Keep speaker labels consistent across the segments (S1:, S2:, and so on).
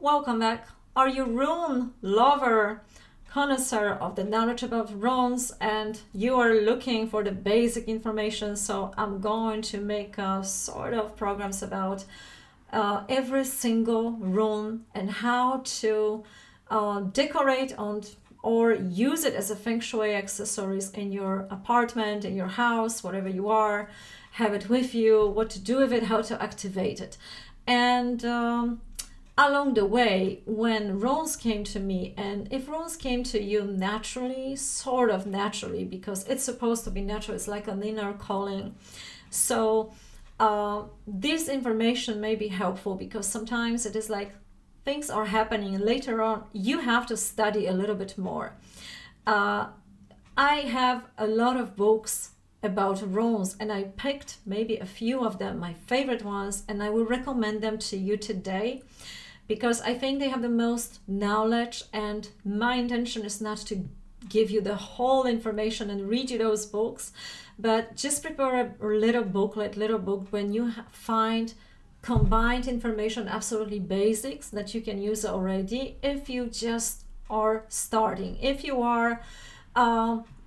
S1: Welcome back. Are you rune lover, connoisseur of the knowledge about runes, and you are looking for the basic information? So I'm going to make a sort of programs about every single rune and how to decorate on or use it as a feng shui accessories in your apartment, in your house, whatever you are. Have it with you, what to do with it, how to activate it. And along the way, when runes came to me, and if runes came to you naturally, sort of naturally, because it's supposed to be natural, it's like an inner calling. So this information may be helpful because sometimes it is like things are happening and later on you have to study a little bit more. I have a lot of books about runes and I picked maybe a few of them, my favorite ones, and I will recommend them to you today because I think they have the most knowledge, and my intention is not to give you the whole information and read you those books, but just prepare a little booklet, little book when you find combined information, absolutely basics that you can use already if you just are starting. If you are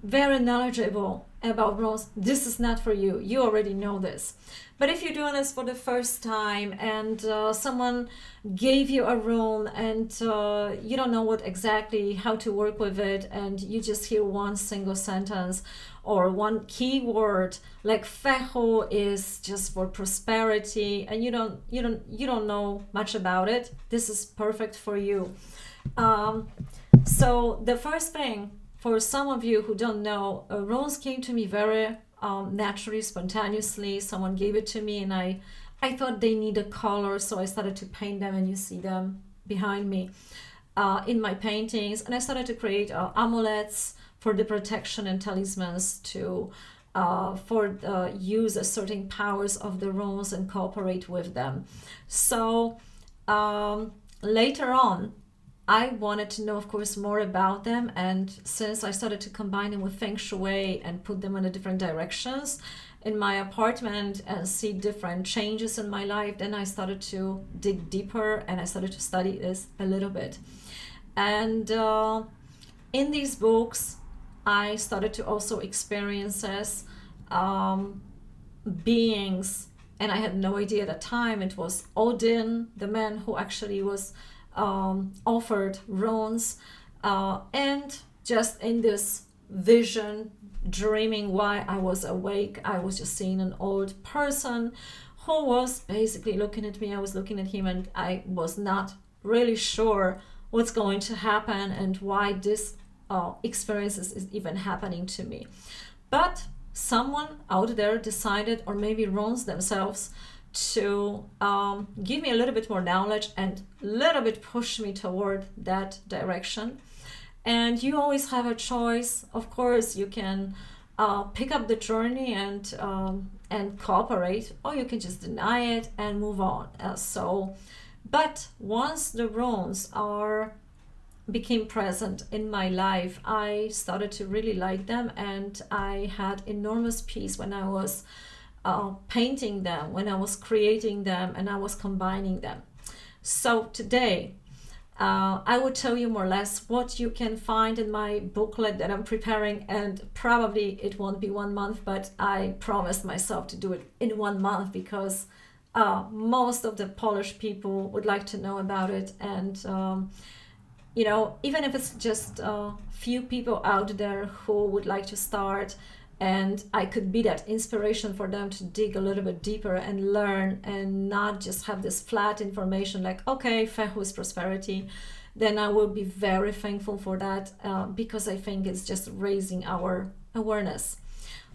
S1: very knowledgeable about runes, this is not for you. You already know this. But if you're doing this for the first time and someone gave you a rune and you don't know what exactly how to work with it, and you just hear one single sentence or one keyword like Fehu is just for prosperity, and you don't know much about it, this is perfect for you. So the first thing, for some of you who don't know, runes came to me very naturally, spontaneously. Someone gave it to me and I thought they need a color, so I started to paint them, and you see them behind me in my paintings. And I started to create amulets for the protection and talismans to use certain powers of the runes and cooperate with them. So later on, I wanted to know, of course, more about them, and since I started to combine them with feng shui and put them in the different directions in my apartment and see different changes in my life, then I started to dig deeper and I started to study this a little bit. And in these books, I started to also experiences beings, and I had no idea at the time it was Odin, the man who actually was offered runes, and just in this vision, dreaming while I was awake, I was just seeing an old person who was basically looking at me. I was looking at him and I was not really sure what's going to happen and why this experience is even happening to me. But someone out there decided, or maybe runes themselves, to give me a little bit more knowledge and a little bit push me toward that direction. And you always have a choice. Of course, you can pick up the journey and cooperate, or you can just deny it and move on. But once the runes became present in my life, I started to really like them, and I had enormous peace when I was painting them, when I was creating them, and I was combining them. So today I will tell you more or less what you can find in my booklet that I'm preparing, and probably it won't be 1 month, but I promised myself to do it in 1 month because most of the Polish people would like to know about it. And even if it's just a few people out there who would like to start, and I could be that inspiration for them to dig a little bit deeper and learn and not just have this flat information like, okay, Fehu is prosperity, then I will be very thankful for that because I think it's just raising our awareness,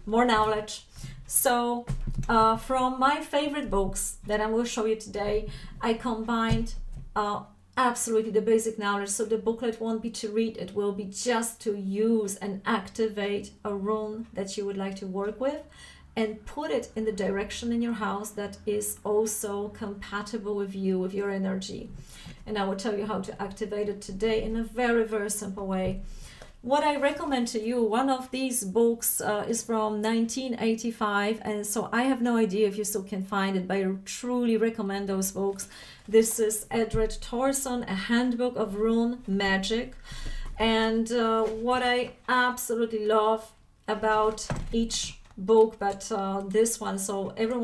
S1: more knowledge. So from my favorite books that I will show you today, I combined absolutely the basic knowledge. So the booklet won't be to read, it will be just to use and activate a rune that you would like to work with and put it in the direction in your house that is also compatible with you, with your energy. And I will tell you how to activate it today in a very, very simple way. what I recommend to you, one of these books is from 1985, and so I have no idea if you still can find it, but I truly recommend those books. This is Edred Thorson, A Handbook of Rune Magic. And what I absolutely love about each book, but this one, so every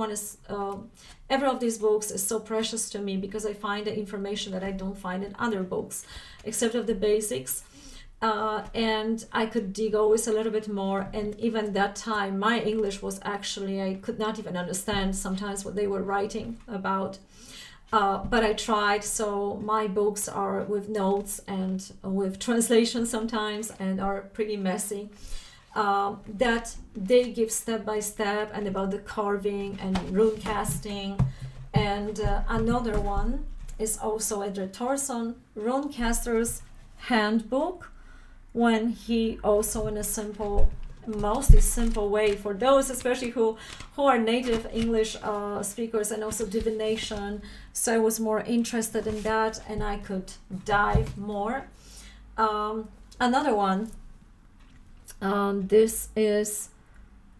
S1: of these books is so precious to me because I find the information that I don't find in other books, except of the basics. And I could dig always a little bit more, and even that time my English was actually, I could not even understand sometimes what they were writing about, but I tried. So my books are with notes and with translation sometimes, and are pretty messy, that they give step by step and about the carving and rune casting. And another one is also Edred Thorson, Rune Caster's Handbook, when he also in a simple, mostly simple way for those especially who are native English speakers, and also divination. So I was more interested in that, and I could dive more. Another one, this is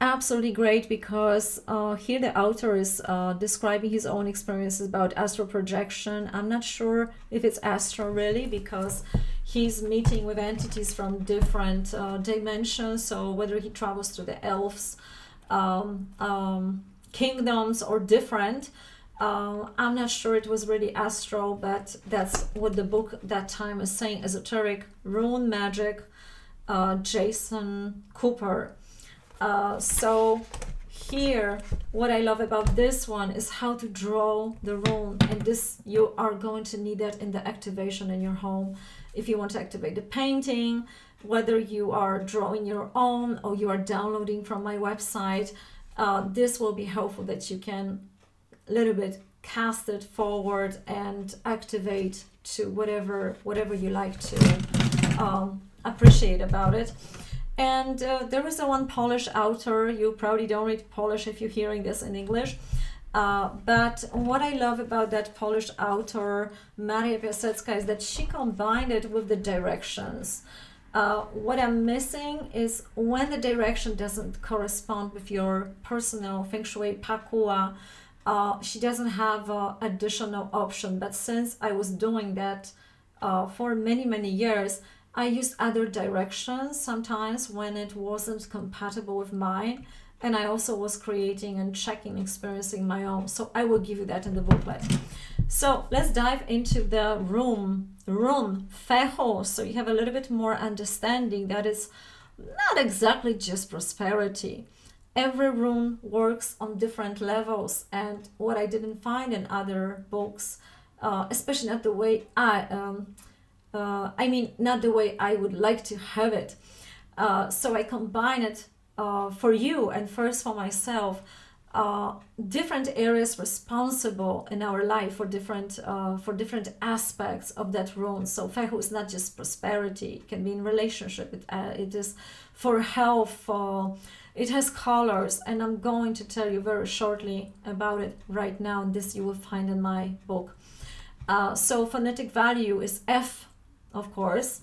S1: absolutely great because here the author is describing his own experiences about astral projection. I'm not sure if it's astral really, because he's meeting with entities from different dimensions. So whether he travels through the elves, kingdoms, or different, I'm not sure it was really astral, but that's what the book that time is saying. Esoteric Rune Magic, Jason Cooper. So here, what I love about this one is how to draw the rune, and this, you are going to need that in the activation in your home. If you want to activate the painting, whether you are drawing your own or you are downloading from my website, this will be helpful, that you can a little bit cast it forward and activate to whatever you like to appreciate about it. And there is a one Polish author. You probably don't read Polish if you're hearing this in English. But what I love about that Polish author, Maria Piasecka, is that she combined it with the directions. What I'm missing is when the direction doesn't correspond with your personal Feng Shui Pakua, she doesn't have additional option. But since I was doing that for many years, I used other directions sometimes when it wasn't compatible with mine. And I also was creating and checking, experiencing my own. So I will give you that in the booklet. So let's dive into the rune Fehu. So you have a little bit more understanding that it's not exactly just prosperity. Every rune works on different levels. And what I didn't find in other books, especially not the way not the way I would like to have it. So I combine it for you, and first for myself, different areas responsible in our life for different aspects of that rune. So Fehu is not just prosperity; it can be in relationship. It is for health. It has colors, and I'm going to tell you very shortly about it right now. And this you will find in my book. So phonetic value is F, of course.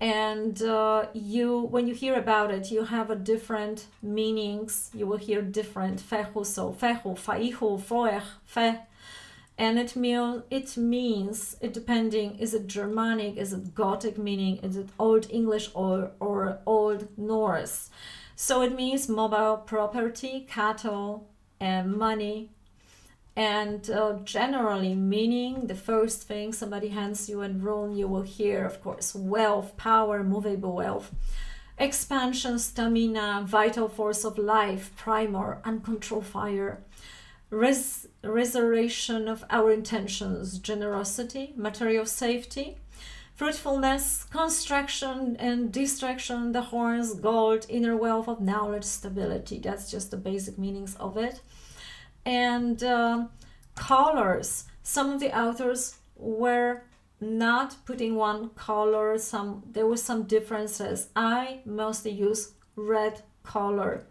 S1: And when you hear about it, you have a different meanings. You will hear different Fehu, so Fehu, Faihu, Foech, Fe, and it means it depending, is it Germanic, is it Gothic meaning, is it Old English or Old Norse. So it means mobile property, cattle, and money. And generally meaning the first thing somebody hands you in rune, you will hear, of course, wealth, power, movable wealth, expansion, stamina, vital force of life, primor, uncontrolled fire, resurrection of our intentions, generosity, material safety, fruitfulness, construction and destruction, the horns, gold, inner wealth of knowledge, stability. That's just the basic meanings of it. And colors, some of the authors were not putting one color, there were some differences. I mostly use red color,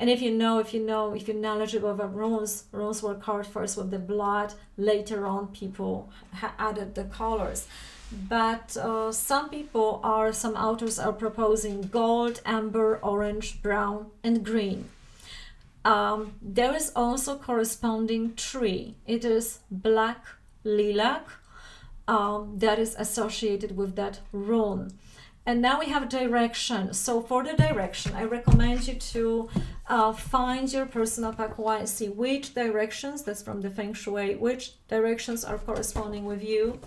S1: And if you're knowledgeable about runes were carved first with the blood. Later on, people added the colors. But some authors are proposing gold, amber, orange, brown, and green. There is also corresponding tree. It is black lilac that is associated with that rune. And now we have direction. So for the direction, I recommend you to find your personal pakwa and see which directions, that's from the Feng Shui, which directions are corresponding with you.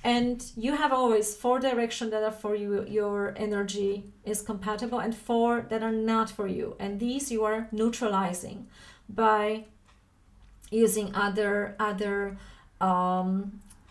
S1: And you have always 4 directions that are for you, your energy is compatible, and 4 that are not for you. And these you are neutralizing by using other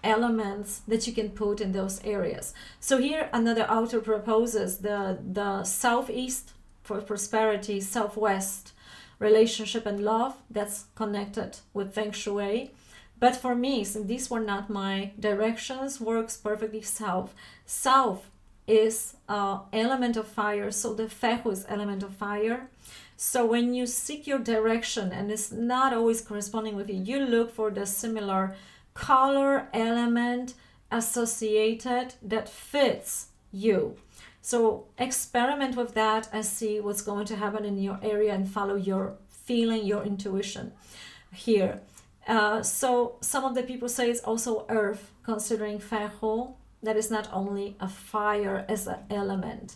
S1: elements that you can put in those areas. So here another author proposes the southeast for prosperity, southwest relationship and love, that's connected with Feng Shui. But for me, since these were not my directions, works perfectly south. South is element of fire, so the Fehu is element of fire. So when you seek your direction and it's not always corresponding with you, you look for the similar color element associated that fits you. So experiment with that and see what's going to happen in your area and follow your feeling, your intuition here. So some of the people say it's also earth, considering Fehu, that is not only a fire as an element.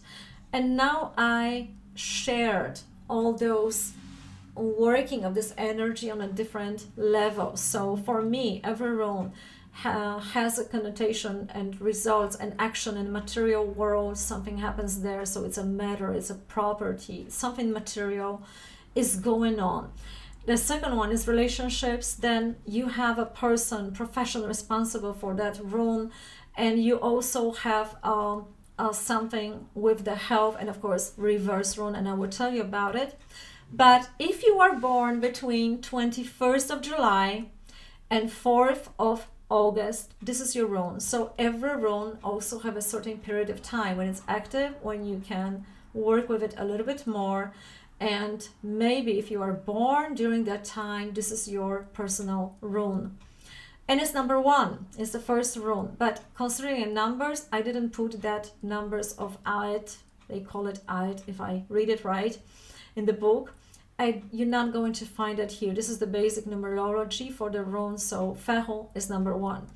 S1: And now I shared all those working of this energy on a different level. So for me, every rune has a connotation and results and action in the material world. Something happens there, so it's a matter, it's a property, something material is going on. The second one is relationships. Then you have a person, professional, responsible for that rune, and you also have something with the health, and of course reverse rune, and I will tell you about it. But if you are born between 21st of July and 4th of August, this is your rune. So every rune also have a certain period of time when it's active, when you can work with it a little bit more. And maybe if you are born during that time, this is your personal rune. And it's number 1, it's the first rune. But considering in numbers, I didn't put that numbers of Aet, they call it Aet if I read it right in the book. You're not going to find it here. This is the basic numerology for the rune. So Fehu is number 1.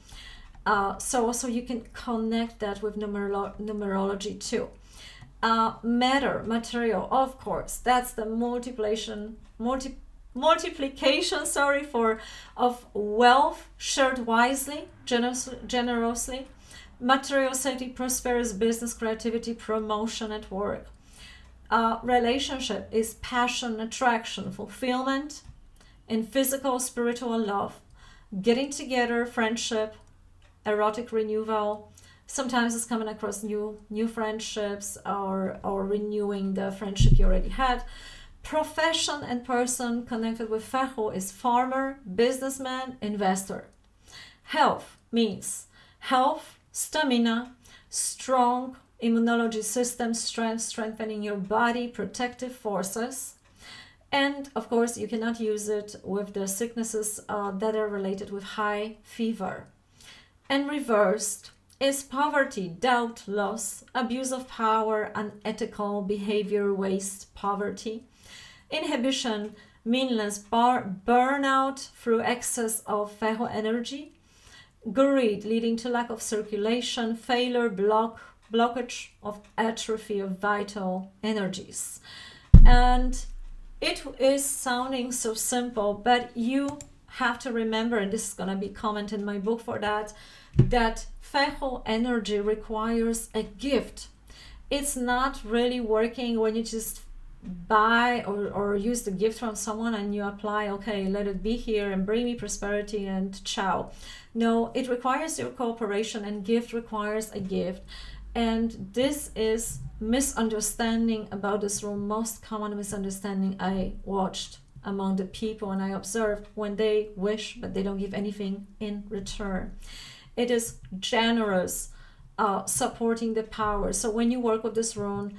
S1: So also you can connect that with numerology too. Matter, material, of course, that's the multiplication of wealth shared wisely, generously. Material, safety, prosperous business, creativity, promotion at work. Relationship is passion, attraction, fulfillment in physical, spiritual love, getting together, friendship, erotic renewal. Sometimes it's coming across new friendships or renewing the friendship you already had. Profession and person connected with Fehu is farmer, businessman, investor. Health means health, stamina, strong immunology system, strengthening your body, protective forces. And of course, you cannot use it with the sicknesses that are related with high fever. And reversed is poverty, doubt, loss, abuse of power, unethical behavior, waste, poverty. Inhibition, meaningless, burnout through excess of Fehu energy. Greed, leading to lack of circulation, failure, blockage of atrophy of vital energies. And it is sounding so simple, but you have to remember, and this is going to be comment in my book for that Fehu energy requires a gift. It's not really working when you just buy or use the gift from someone and you apply, okay, let it be here and bring me prosperity and ciao. No, it requires your cooperation, and gift requires a gift. And this is misunderstanding about this room, most common misunderstanding I watched among the people and I observed when they wish but they don't give anything in return. It is generous, supporting the power. So when you work with this rune,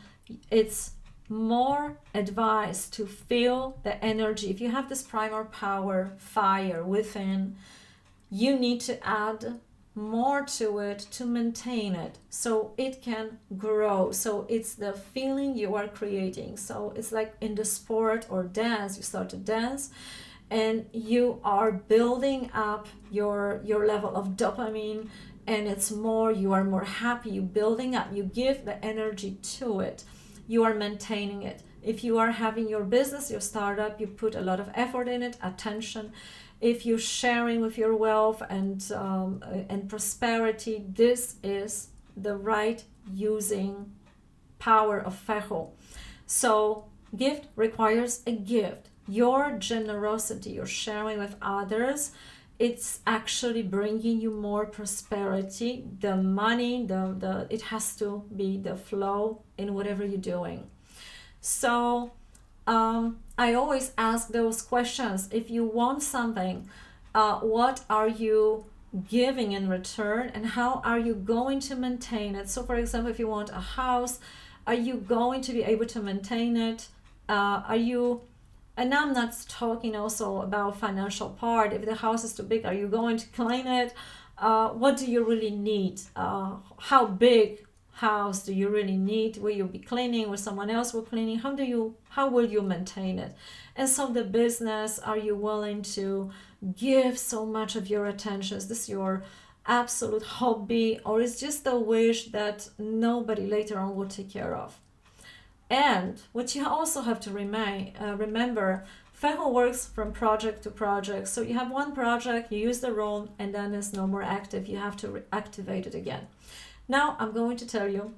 S1: it's more advice to feel the energy. If you have this primal power, fire within, you need to add more to it to maintain it so it can grow. So it's the feeling you are creating. So it's like in the sport or dance, you start to dance and you are building up your level of dopamine, and it's more, you are more happy, you building up, you give the energy to it, you are maintaining it. If you are having your business, your startup, you put a lot of effort in it, attention. If you're sharing with your wealth and prosperity, this is the right using power of Fehu. So gift requires a gift. Your generosity, your sharing with others, it's actually bringing you more prosperity. The money, it has to be the flow in whatever you're doing. So I always ask those questions. If you want something, what are you giving in return, and how are you going to maintain it? So for example, if you want a house, are you going to be able to maintain it? And I'm not talking also about financial part. If the house is too big, are you going to clean it? What do you really need? How big house do you really need? Will you be cleaning? Will someone else will cleaning? How will you maintain it? And so the business, are you willing to give so much of your attention? Is this your absolute hobby, or is just a wish that nobody later on will take care of? And what you also have to remember, Fehu works from project to project. So you have one project, you use the rune, and then it's no more active. You have to reactivate it again. Now I'm going to tell you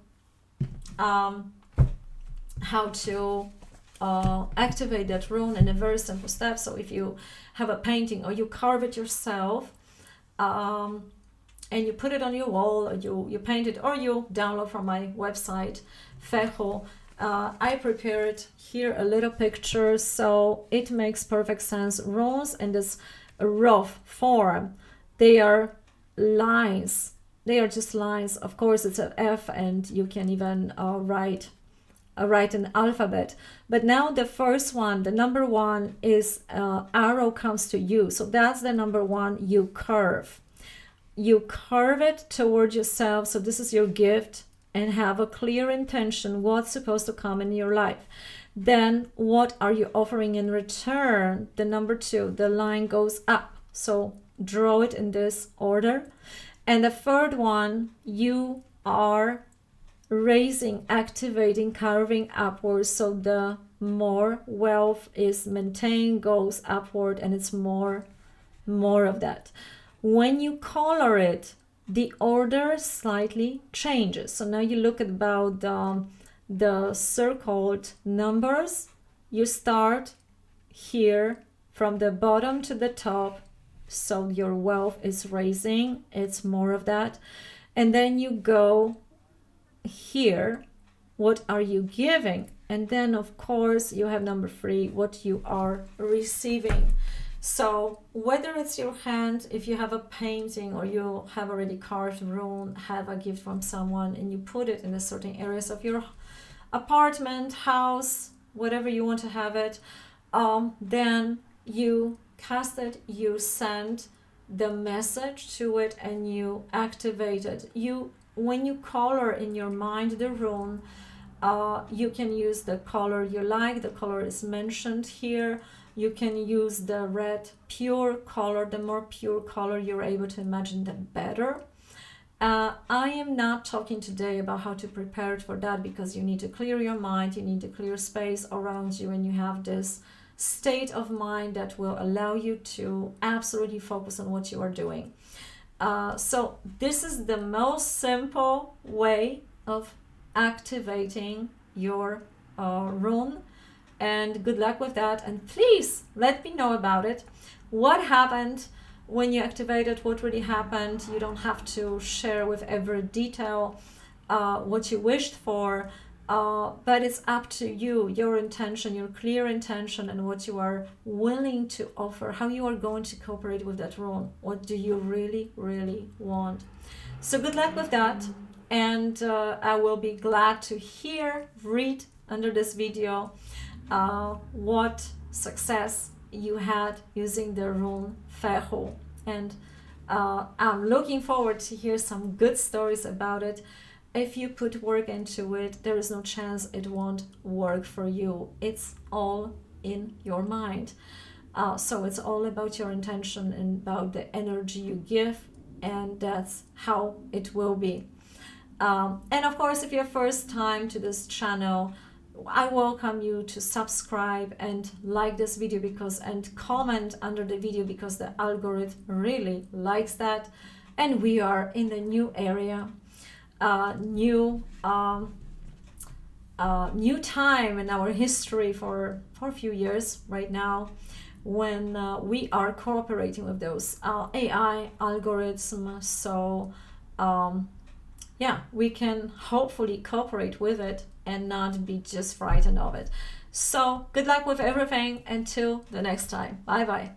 S1: how to activate that rune in a very simple step. So if you have a painting or you carve it yourself, and you put it on your wall, or you paint it, or you download from my website, Fehu. I prepared here a little picture, so it makes perfect sense. Runes in this rough form, they are lines. They are just lines. Of course, it's an F, and you can even write an alphabet. But now the first one, the number one, is arrow comes to you. So that's the number one you curve. You curve it toward yourself. So this is your gift, and have a clear intention what's supposed to come in your life. Then what are you offering in return? The number two, the line goes up. So draw it in this order. And the third one, you are raising, activating, carving upwards. So the more wealth is maintained, goes upward, and it's more of that. When you color it, the order slightly changes. So now you look at about the circled numbers. You start here from the bottom to the top. So your wealth is raising. It's more of that. And then you go here. What are you giving? And then, of course, you have number three, what you are receiving. So whether it's your hand, if you have a painting, or you have already carved rune, have a gift from someone, and you put it in the certain areas of your apartment, house, whatever you want to have it, then you cast it, you send the message to it, and you activate it. When you color in your mind the rune, you can use the color you like. The color is mentioned here. You can use the red pure color. The more pure color you're able to imagine, the better. I am not talking today about how to prepare it for that, because you need to clear your mind, you need to clear space around you, and you have this state of mind that will allow you to absolutely focus on what you are doing. So this is the most simple way of activating your rune. And good luck with that, and please let me know about it. What happened when you activated? What really happened? You don't have to share with every detail what you wished for, but it's up to you, your intention, your clear intention, and what you are willing to offer, how you are going to cooperate with that rune. What do you really, really want? So good luck with that, and I will be glad to read under this video what success you had using the rune Fehu, and I'm looking forward to hear some good stories about it. If you put work into it, there is no chance it won't work for you. It's all in your mind. So it's all about your intention and about the energy you give, and that's how it will be. And of course, if you're first time to this channel, I welcome you to subscribe and like this video and comment under the video, because the algorithm really likes that. And we are in the new area, new time in our history for a few years right now, when we are cooperating with those AI algorithms. So yeah, we can hopefully cooperate with it and not be just frightened of it. So good luck with everything. Until the next time. Bye bye.